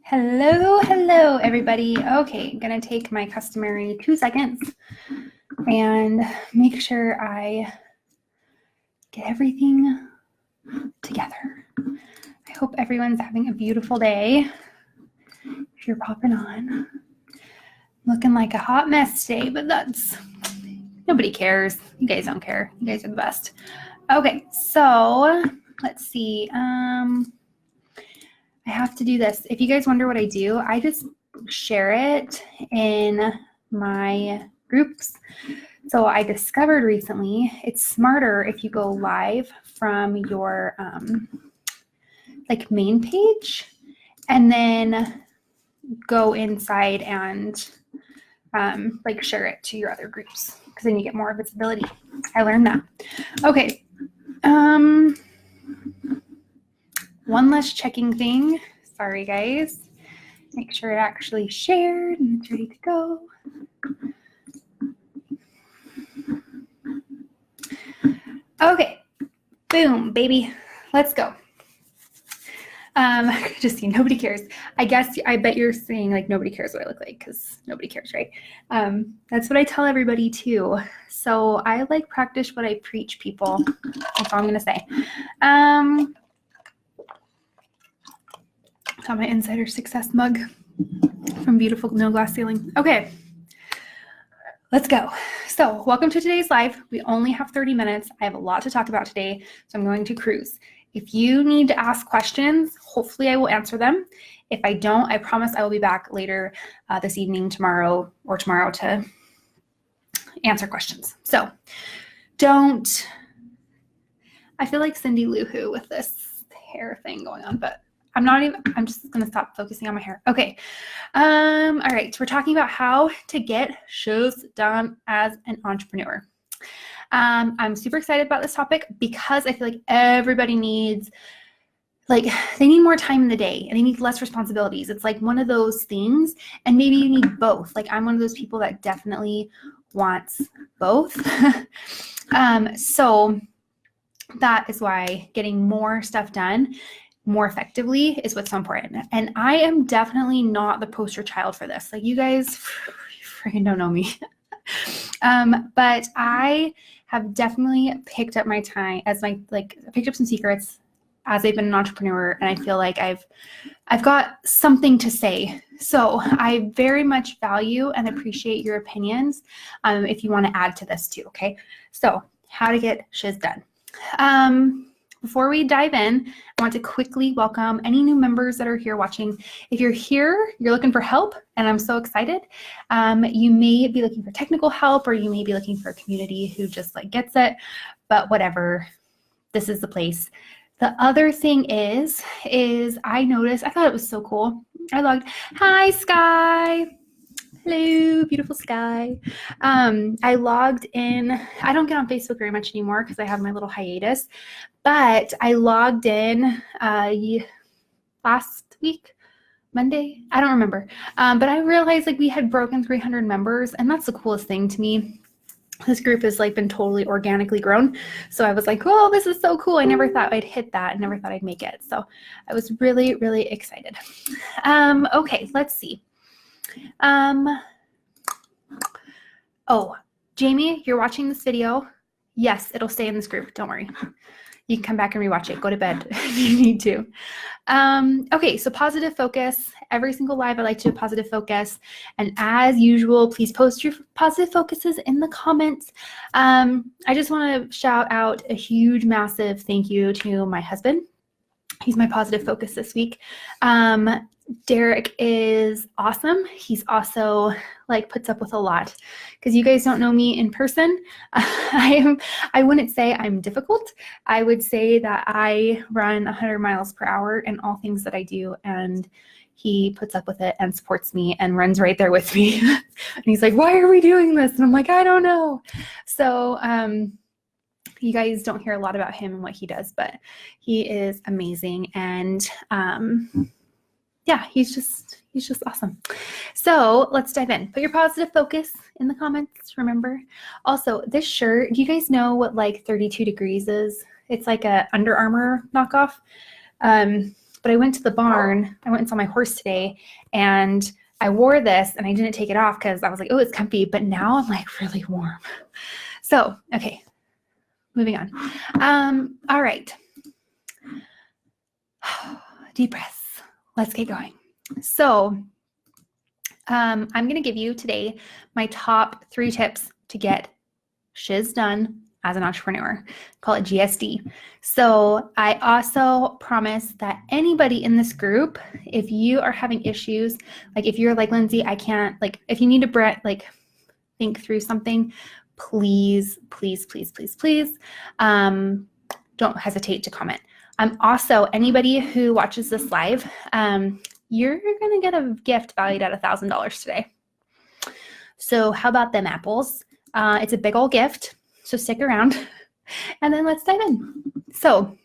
Hello, everybody. Okay, I'm gonna take my customary 2 seconds and make sure I get everything together. I hope everyone's having a beautiful day. If you're popping on, looking like a hot mess today, but nobody cares. You guys don't care. You guys are the best. Okay, so let's see. I have to do this. If you guys wonder what I do, I just share it in my groups. So I discovered recently it's smarter if you go live from your like main page and then go inside and like share it to your other groups, because then you get more visibility. I learned that. Okay. One less checking thing. Sorry, guys. Make sure it actually shared and it's ready to go. Okay. Boom, baby. Let's go. Just see, nobody cares. I bet you're saying like nobody cares what I look like, because nobody cares, right? That's what I tell everybody too. So I like practice what I preach, people. That's all I'm gonna say. Got my Insider Success mug from Beautiful No Glass Ceiling. Okay, let's go. So welcome to today's live. We only have 30 minutes. I have a lot to talk about today, so I'm going to cruise. If you need to ask questions, hopefully I will answer them. If I don't, I promise I will be back later this evening, tomorrow to answer questions. So I feel like Cindy Lou Who with this hair thing going on, but I'm just going to stop focusing on my hair. Okay. All right. So we're talking about how to get shows done as an entrepreneur. I'm super excited about this topic because I feel like everybody needs, they need more time in the day and they need less responsibilities. It's like one of those things, and maybe you need both. Like I'm one of those people that definitely wants both. So that is why getting more stuff done more effectively is what's so important. And I am definitely not the poster child for this. Like you guys freaking don't know me. But I have definitely picked up my time picked up some secrets as I've been an entrepreneur, and I feel like I've got something to say. So I very much value and appreciate your opinions if you want to add to this too, okay? So how to get shiz done. Before we dive in, I want to quickly welcome any new members that are here watching. If you're here, you're looking for help, and I'm so excited. You may be looking for technical help, or you may be looking for a community who just gets it, but whatever, this is the place. The other thing is I noticed, I thought it was so cool. Hi, Sky. Hello, beautiful Sky. I logged in. I don't get on Facebook very much anymore because I have my little hiatus, but I logged in last week, Monday. I don't remember. But I realized we had broken 300 members, and that's the coolest thing to me. This group has been totally organically grown. So I was like, oh, this is so cool. I never thought I'd hit that. I never thought I'd make it. So I was really, really excited. Okay, let's see. Oh, Jamie, you're watching this video. Yes, it'll stay in this group. Don't worry. You can come back and rewatch it. Go to bed if you need to. Okay, so positive focus. Every single live, I like to do a positive focus. And as usual, please post your positive focuses in the comments. I just want to shout out a huge, massive thank you to my husband. He's my positive focus this week. Derek is awesome. He's also puts up with a lot, because you guys don't know me in person. I wouldn't say I'm difficult. I would say that I run 100 miles per hour in all things that I do, and he puts up with it and supports me and runs right there with me. And he's like, why are we doing this? And I'm like, I don't know. So you guys don't hear a lot about him and what he does, but he is amazing. And yeah, he's just awesome. So let's dive in. Put your positive focus in the comments, remember. Also, this shirt, do you guys know what 32 degrees is It's like a Under Armour knockoff. But I went to the barn. I went and saw my horse today, and I wore this, and I didn't take it off because I was like, oh, it's comfy. But now I'm like really warm. So, okay, moving on. All right. Deep breaths. Let's get going. So I'm going to give you today my top 3 tips to get Shiz done as an entrepreneur. Call it GSD. So I also promise that anybody in this group, if you are having issues, like if you're like, Lindsey, I can't, like if you need to think through something, please, please, please, please, please, don't hesitate to comment. Also, anybody who watches this live, you're going to get a gift valued at $1,000 today. So how about them apples? It's a big old gift, so stick around, and then let's dive in. So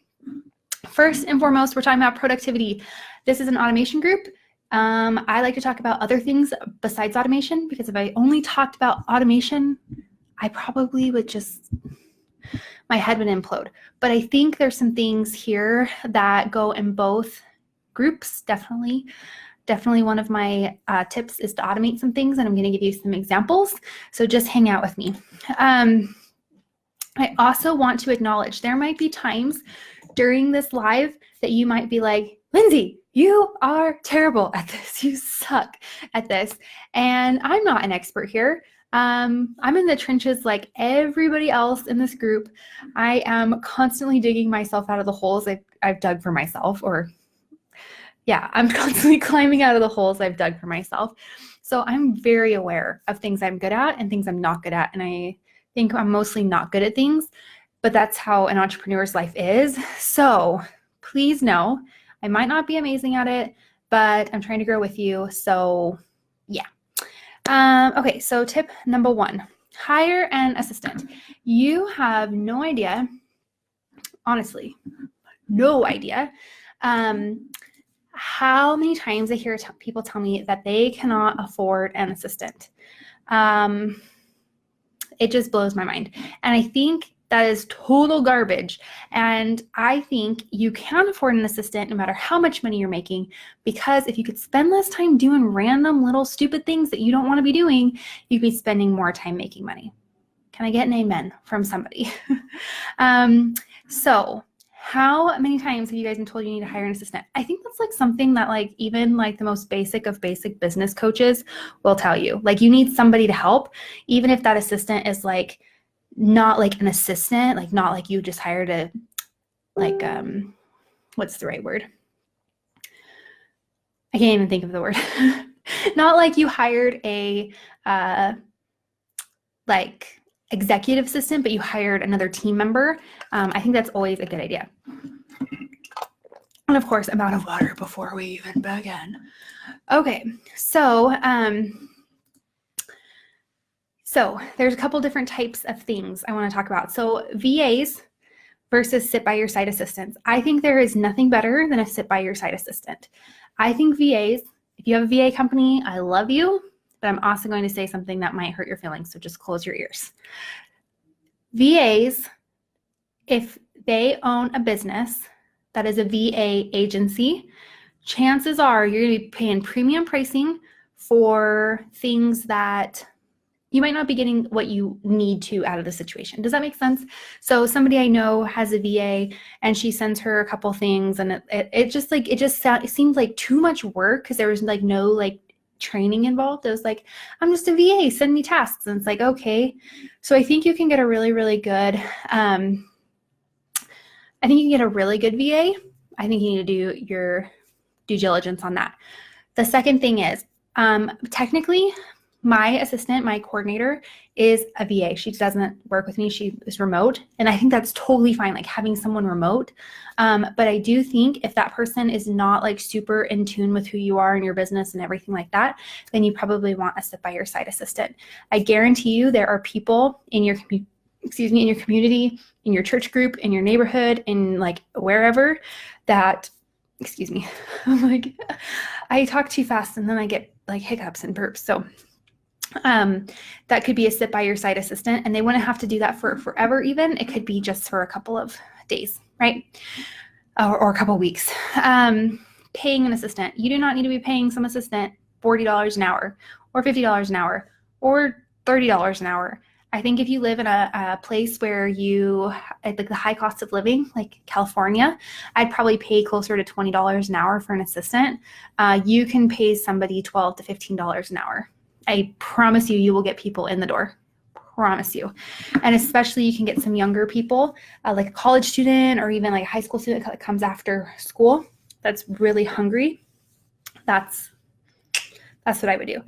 first and foremost, we're talking about productivity. This is an automation group. I like to talk about other things besides automation, because if I only talked about automation, I probably would my head would implode. But I think there's some things here that go in both groups. Definitely one of my tips is to automate some things, and I'm going to give you some examples. So just hang out with me. I also want to acknowledge there might be times during this live that you might be like, Lindsey, you are terrible at this. You suck at this. And I'm not an expert here. I'm in the trenches like everybody else in this group. I am constantly digging myself out of the holes I've dug for myself, I'm constantly climbing out of the holes I've dug for myself. So I'm very aware of things I'm good at and things I'm not good at. And I think I'm mostly not good at things, but that's how an entrepreneur's life is. So please know, I might not be amazing at it, but I'm trying to grow with you. So yeah. Okay, so tip number 1, hire an assistant. You have no idea, honestly, no idea, how many times I hear people tell me that they cannot afford an assistant. It just blows my mind. And I think that is total garbage. And I think you can afford an assistant no matter how much money you're making, because if you could spend less time doing random little stupid things that you don't want to be doing, you'd be spending more time making money. Can I get an amen from somebody? So how many times have you guys been told you need to hire an assistant? I think that's like something that like even like the most basic of basic business coaches will tell you. Like you need somebody to help, even if that assistant is like not like an assistant, like not like you just hired a like what's the right word? I can't even think of the word. Not like you hired a like executive assistant, but you hired another team member. I think that's always a good idea. And of course, I'm out of water before we even begin. Okay, so there's a couple different types of things I want to talk about. So VAs versus sit by your side assistants. I think there is nothing better than a sit by your side assistant. I think VAs, if you have a VA company, I love you, but I'm also going to say something that might hurt your feelings, so just close your ears. VAs, if they own a business that is a VA agency, chances are you're going to be paying premium pricing for things that you might not be getting what you need to out of the situation. Does that make sense? So somebody I know has a VA and she sends her a couple things, and it seemed like too much work because there was like no like training involved. It was like, I'm just a VA, send me tasks. And it's like, okay. So I think you can get a really, really good, VA. I think you need to do your due diligence on that. The second thing is, technically, my assistant, my coordinator, is a VA. She doesn't work with me. She is remote. And I think that's totally fine, like having someone remote. But I do think if that person is not like super in tune with who you are in your business and everything like that, then you probably want a sit by your side assistant. I guarantee you there are people in your community, in your church group, in your neighborhood, in like wherever that, I'm like, I talk too fast and then I get like hiccups and burps. So that could be a sit by your side assistant, and they wouldn't have to do that for forever even. It could be just for a couple of days, right? Or a couple weeks. Paying an assistant. You do not need to be paying some assistant $40 an hour or $50 an hour or $30 an hour. I think if you live in a place where you, like the high cost of living, like California, I'd probably pay closer to $20 an hour for an assistant. You can pay somebody $12 to $15 an hour. I promise you will get people in the door. Promise you. And especially you can get some younger people, like a college student or even like a high school student that comes after school that's really hungry. That's what I would do.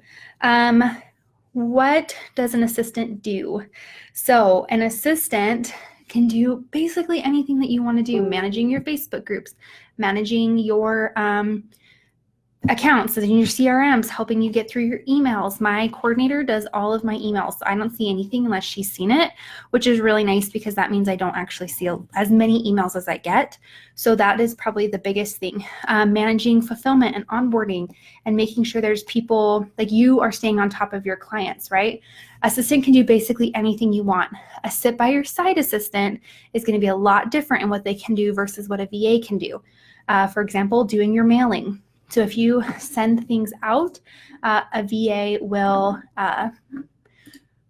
What does an assistant do? So an assistant can do basically anything that you want to do, managing your Facebook groups, managing your accounts in your CRMs, helping you get through your emails. My coordinator does all of my emails. So I don't see anything unless she's seen it, which is really nice because that means I don't actually see as many emails as I get. So that is probably the biggest thing. Managing fulfillment and onboarding and making sure there's people, like you are staying on top of your clients, right? Assistant can do basically anything you want. A sit by your side assistant is going to be a lot different in what they can do versus what a VA can do. For example, doing your mailing. So if you send things out, a VA will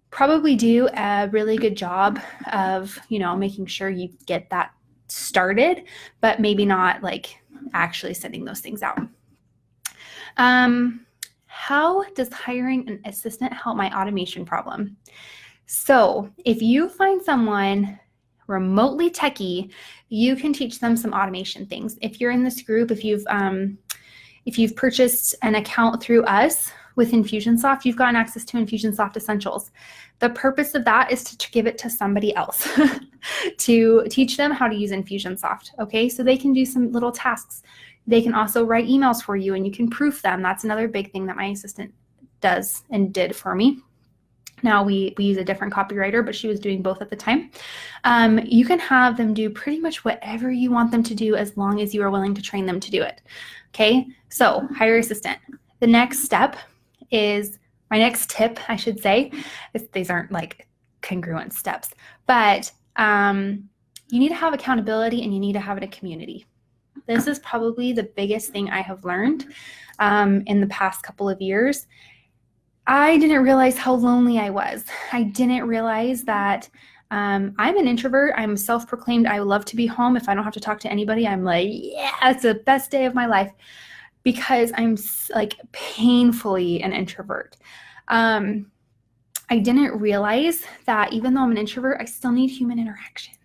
probably do a really good job of, making sure you get that started, but maybe not like actually sending those things out. How does hiring an assistant help my automation problem? So if you find someone remotely techie, you can teach them some automation things. If you're in this group, if you've purchased an account through us with Infusionsoft, you've gotten access to Infusionsoft Essentials. The purpose of that is to give it to somebody else to teach them how to use Infusionsoft, okay? So they can do some little tasks. They can also write emails for you and you can proof them. That's another big thing that my assistant does and did for me. Now we use a different copywriter, but she was doing both at the time. You can have them do pretty much whatever you want them to do as long as you are willing to train them to do it. Okay, so hire assistant. The next step is, my next tip, I should say, these aren't like congruent steps, but you need to have accountability and you need to have it a community. This is probably the biggest thing I have learned in the past couple of years. I didn't realize how lonely I was. I didn't realize that I'm an introvert. I'm self-proclaimed. I love to be home. If I don't have to talk to anybody, I'm like, yeah, it's the best day of my life because I'm like painfully an introvert. I didn't realize that even though I'm an introvert, I still need human interaction.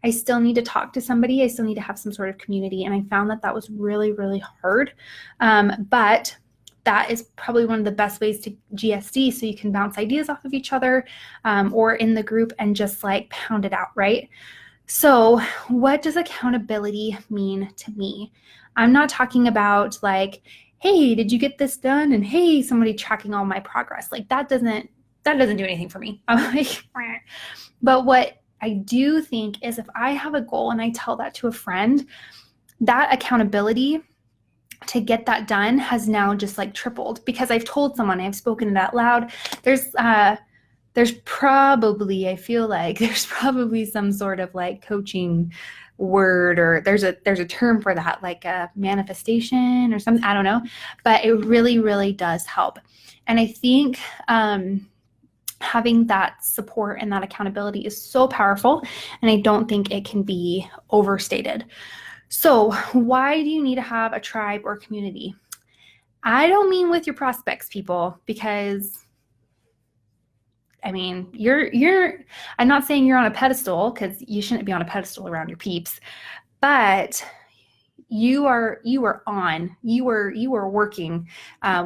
I still need to talk to somebody. I still need to have some sort of community. And I found that was really, really hard. But that is probably one of the best ways to GSD, so you can bounce ideas off of each other or in the group and just like pound it out, right? So what does accountability mean to me? I'm not talking about like, hey, did you get this done? And hey, somebody tracking all my progress. Like that doesn't do anything for me. I'm like, but what I do think is if I have a goal and I tell that to a friend, that accountability to get that done has now just like tripled because I've told someone, I've spoken it out loud. There's probably, I feel like there's probably some sort of like coaching word or there's a term for that, like a manifestation or something, I don't know, but it really, really does help. And I think having that support and that accountability is so powerful, and I don't think it can be overstated. So why do you need to have a tribe or community? I don't mean with your prospects, people, because I mean, I'm not saying you're on a pedestal because you shouldn't be on a pedestal around your peeps, but you are working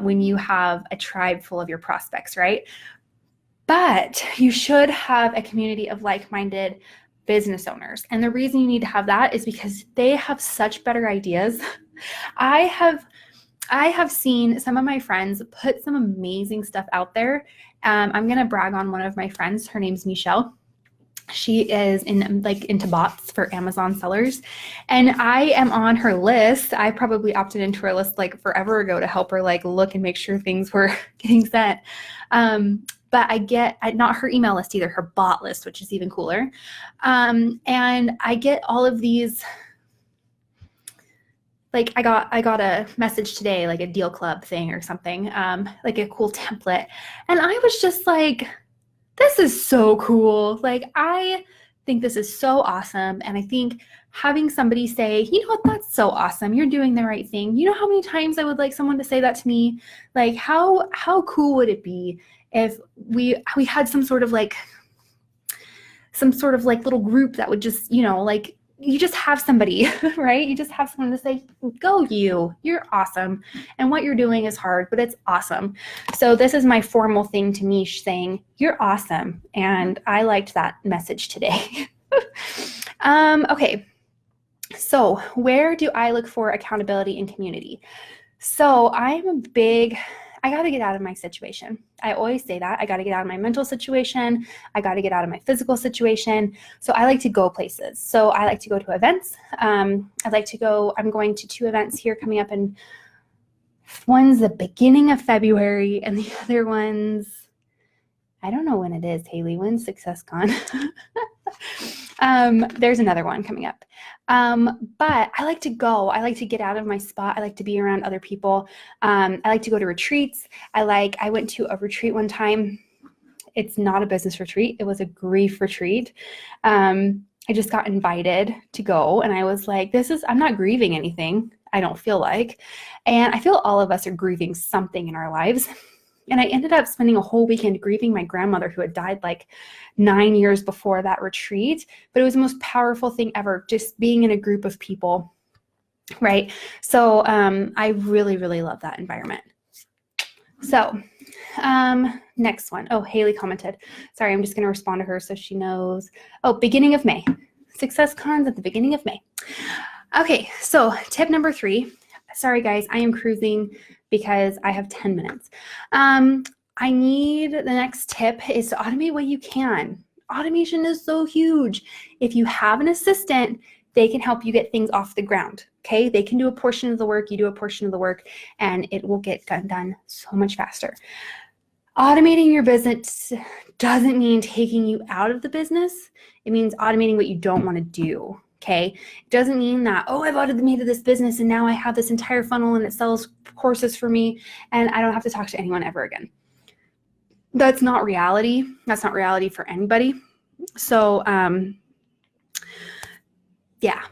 when you have a tribe full of your prospects, right? But you should have a community of like-minded business owners. And the reason you need to have that is because they have such better ideas. I have seen some of my friends put some amazing stuff out there. I'm going to brag on one of my friends. Her name's Michelle. She is into bots for Amazon sellers. And I am on her list. I probably opted into her list like forever ago to help her like look and make sure things were getting sent. but I get, not her email list either, her bot list, which is even cooler. And I get all of these, like I got a message today, like a deal club thing or something, like a cool template. And I was just like, this is so cool. Like, I think this is so awesome. And I think having somebody say, you know what, that's so awesome. You're doing the right thing. You know how many times I would like someone to say that to me? Like, how cool would it be if we had some sort of like little group that would just, you know, like, you just have somebody, right? You just have someone to say, go you're awesome. And what you're doing is hard, but it's awesome. So this is my formal thing to me saying, you're awesome. And I liked that message today. Okay. So where do I look for accountability and community? So I got to get out of my situation. I always say that. I got to get out of my mental situation. I got to get out of my physical situation. So I like to go places. So I like to go to events. I'm going to 2 events here coming up, and one's the beginning of February and the other one's, I don't know when it is, Haley. When's SuccessCon? There's another one coming up. But I like to go. I like to get out of my spot. I like to be around other people. I like to go to retreats. I went to a retreat one time. It's not a business retreat. It was a grief retreat. I just got invited to go, and I was like, I'm not grieving anything. I don't feel like. And I feel all of us are grieving something in our lives. And I ended up spending a whole weekend grieving my grandmother, who had died like 9 years before that retreat. But it was the most powerful thing ever, just being in a group of people, right? So I really, really love that environment. So next one. Oh, Haley commented. Sorry, I'm just going to respond to her so she knows. Oh, beginning of May. SuccessCon's at the beginning of May. Okay, so tip number 3. Sorry, guys, I am cruising because I have 10 minutes. The next tip is to automate what you can. Automation is so huge. If you have an assistant, they can help you get things off the ground, okay? They can do a portion of the work, you do a portion of the work, and it will get done so much faster. Automating your business doesn't mean taking you out of the business. It means automating what you don't want to do. Okay. It doesn't mean that, oh, I've automated this business and now I have this entire funnel and it sells courses for me and I don't have to talk to anyone ever again. That's not reality. That's not reality for anybody. So, yeah,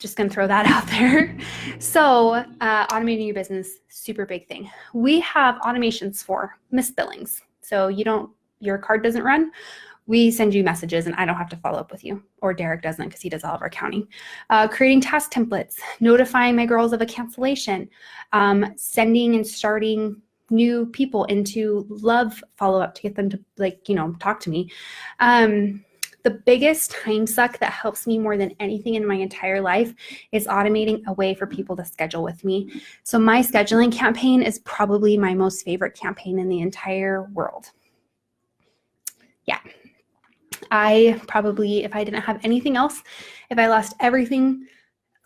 just going to throw that out there. So, automating your business, super big thing. We have automations for missed billings. So your card doesn't run. We send you messages and I don't have to follow up with you, or Derek doesn't because he does all of our accounting. Creating task templates, notifying my girls of a cancellation, sending and starting new people into love follow-up to get them to talk to me. The biggest time suck that helps me more than anything in my entire life is automating a way for people to schedule with me. So my scheduling campaign is probably my most favorite campaign in the entire world. Yeah. I probably, if I didn't have anything else, if I lost everything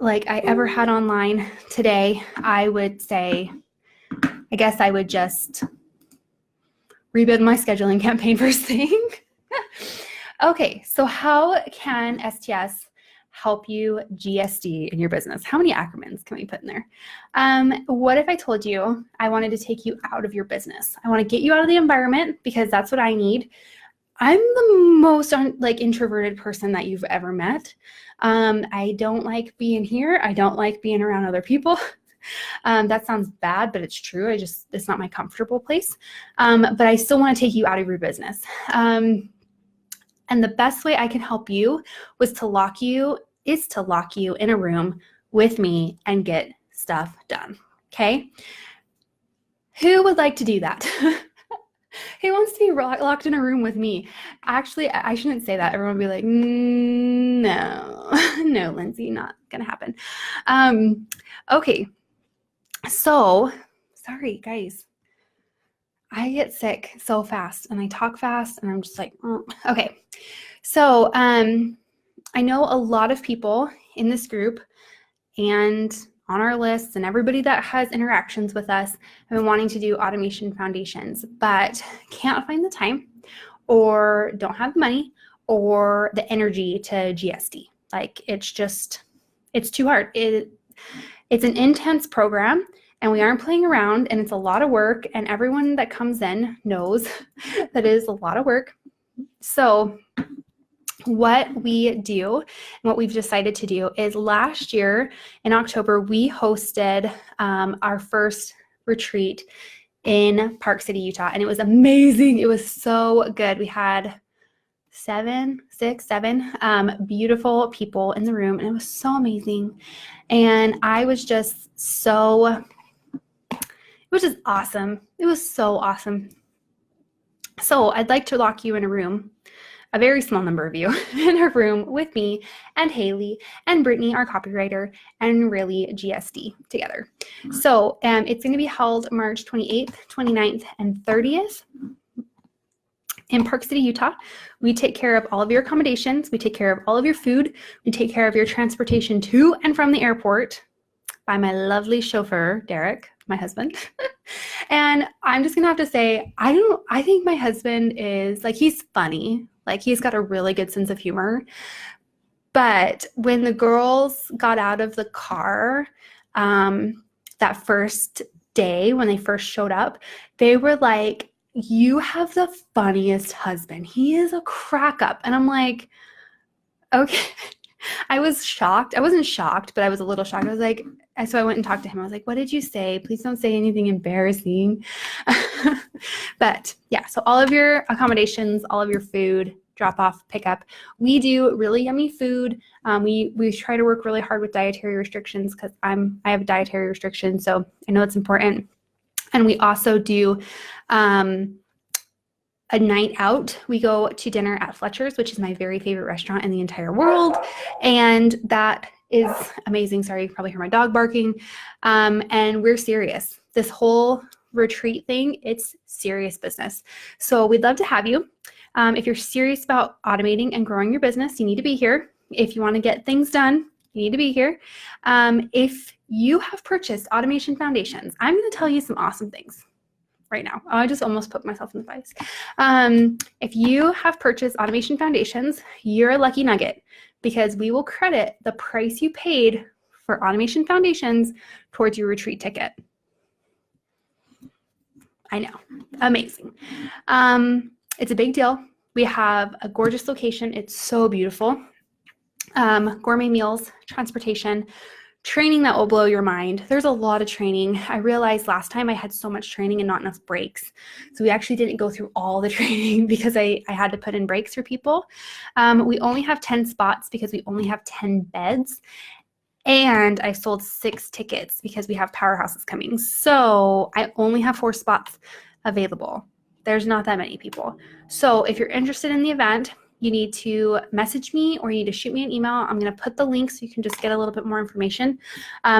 like I ever had online today, I would say, I guess I would just rebuild my scheduling campaign first thing. Okay, so how can STS help you GSD in your business? How many acronyms can we put in there? What if I told you I wanted to take you out of your business? I want to get you out of the environment because that's what I need. I'm the most introverted person that you've ever met. I don't like being here. I don't like being around other people. That sounds bad, but it's true. It's not my comfortable place. But I still want to take you out of your business. And the best way I can help you is to lock you in a room with me and get stuff done. Okay? Who would like to do that? Who wants to be locked in a room with me? Actually, I shouldn't say that. Everyone will be like, no, Lindsey, not going to happen. Okay. So, sorry, guys. I get sick so fast and I talk fast and I'm just like, okay. So, I know a lot of people in this group and on our lists and everybody that has interactions with us have been wanting to do automation foundations, but can't find the time. or don't have the money or the energy to GSD. Like it's too hard. It's an intense program and we aren't playing around and it's a lot of work, and everyone that comes in knows that it is a lot of work. So what we do and what we've decided to do is last year in October, we hosted our first retreat in Park City, Utah, and it was amazing. It was so good. We had seven beautiful people in the room, and it was so amazing. And I was just it was just awesome. It was so awesome. So I'd like to lock you in a room, a very small number of you in a room with me and Haley and Brittany, our copywriter, and really GSD together. So it's going to be held March 28th, 29th, and 30th in Park City, Utah. We take care of all of your accommodations. We take care of all of your food. We take care of your transportation to and from the airport by my lovely chauffeur, Derek, my husband. And I'm just going to have to say, I think my husband is like, he's funny. Like he's got a really good sense of humor. But when the girls got out of the car that first day, when they first showed up, they were like, you have the funniest husband. He is a crack up. And I'm like, okay. I was shocked. I wasn't shocked, but I was a little shocked. I was like, so I went and talked to him. I was like, what did you say? Please don't say anything embarrassing. But yeah, so all of your accommodations, all of your food, drop off, pick up. We do really yummy food. We try to work really hard with dietary restrictions because I have a dietary restriction, so I know it's important. And we also do a night out. We go to dinner at Fletcher's, which is my very favorite restaurant in the entire world. And that is amazing. Sorry, you can probably hear my dog barking. And we're serious. This whole retreat thing, it's serious business. So we'd love to have you. If you're serious about automating and growing your business, you need to be here. If you want to get things done, you need to be here. If you have purchased automation foundations, I'm going to tell you some awesome things right now. I just almost put myself in the face. If you have purchased automation foundations, you're a lucky nugget because we will credit the price you paid for automation foundations towards your retreat ticket. I know, amazing. It's a big deal. We have a gorgeous location. It's so beautiful. Gourmet meals, transportation, training that will blow your mind. There's a lot of training. I realized last time I had so much training and not enough breaks. So we actually didn't go through all the training because I had to put in breaks for people. We only have 10 spots because we only have 10 beds. And I sold 6 tickets because we have powerhouses coming. So I only have 4 spots available. There's not that many people. So if you're interested in the event, you need to message me or you need to shoot me an email. I'm going to put the link so you can just get a little bit more information.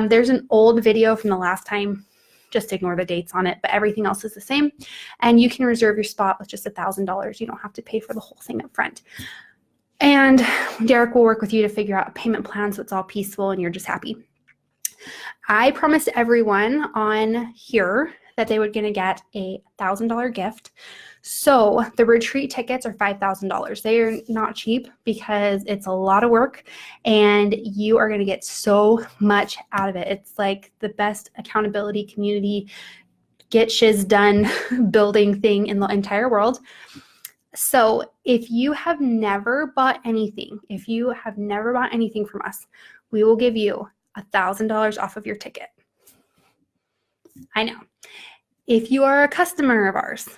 There's an old video from the last time. Just ignore the dates on it, but everything else is the same. And you can reserve your spot with just $1,000. You don't have to pay for the whole thing up front. And Derek will work with you to figure out a payment plan so it's all peaceful and you're just happy. I promised everyone on here that they were going to get a $1,000 gift. So the retreat tickets are $5,000. They are not cheap because it's a lot of work and you are going to get so much out of it. It's like the best accountability community, get Shiz done building thing in the entire world. So if you have never bought anything, from us, we will give you $1,000 off of your ticket. I know. If you are a customer of ours,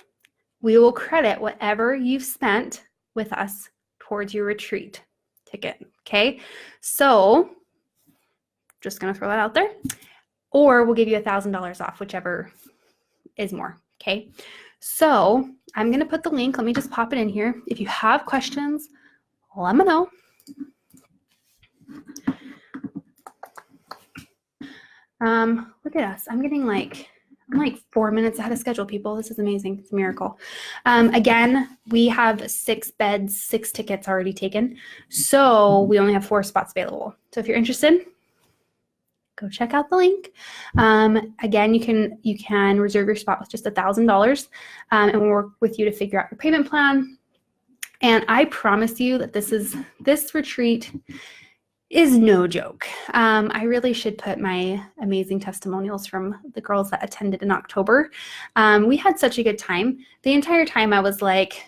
we will credit whatever you've spent with us towards your retreat ticket, okay? So just gonna throw that out there. Or we'll give you $1,000 off, whichever is more, okay? So I'm gonna put the link, let me just pop it in here. If you have questions, let me know. Look at us, I'm like 4 minutes ahead of schedule, people. This is amazing. It's a miracle. Again, we have 6 beds, 6 tickets already taken. So we only have 4 spots available. So if you're interested, go check out the link. Again, you can reserve your spot with just $1,000 and we'll work with you to figure out your payment plan. And I promise you that this retreat is no joke. I really should put my amazing testimonials from the girls that attended in October. We had such a good time. The entire time I was like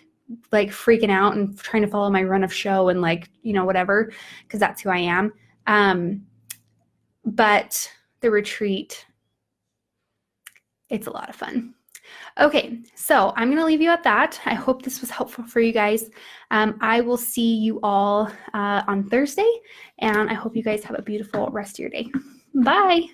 freaking out and trying to follow my run of show and like, whatever, because that's who I am. But the retreat, it's a lot of fun. Okay, so I'm going to leave you at that. I hope this was helpful for you guys. I will see you all on Thursday, and I hope you guys have a beautiful rest of your day. Bye.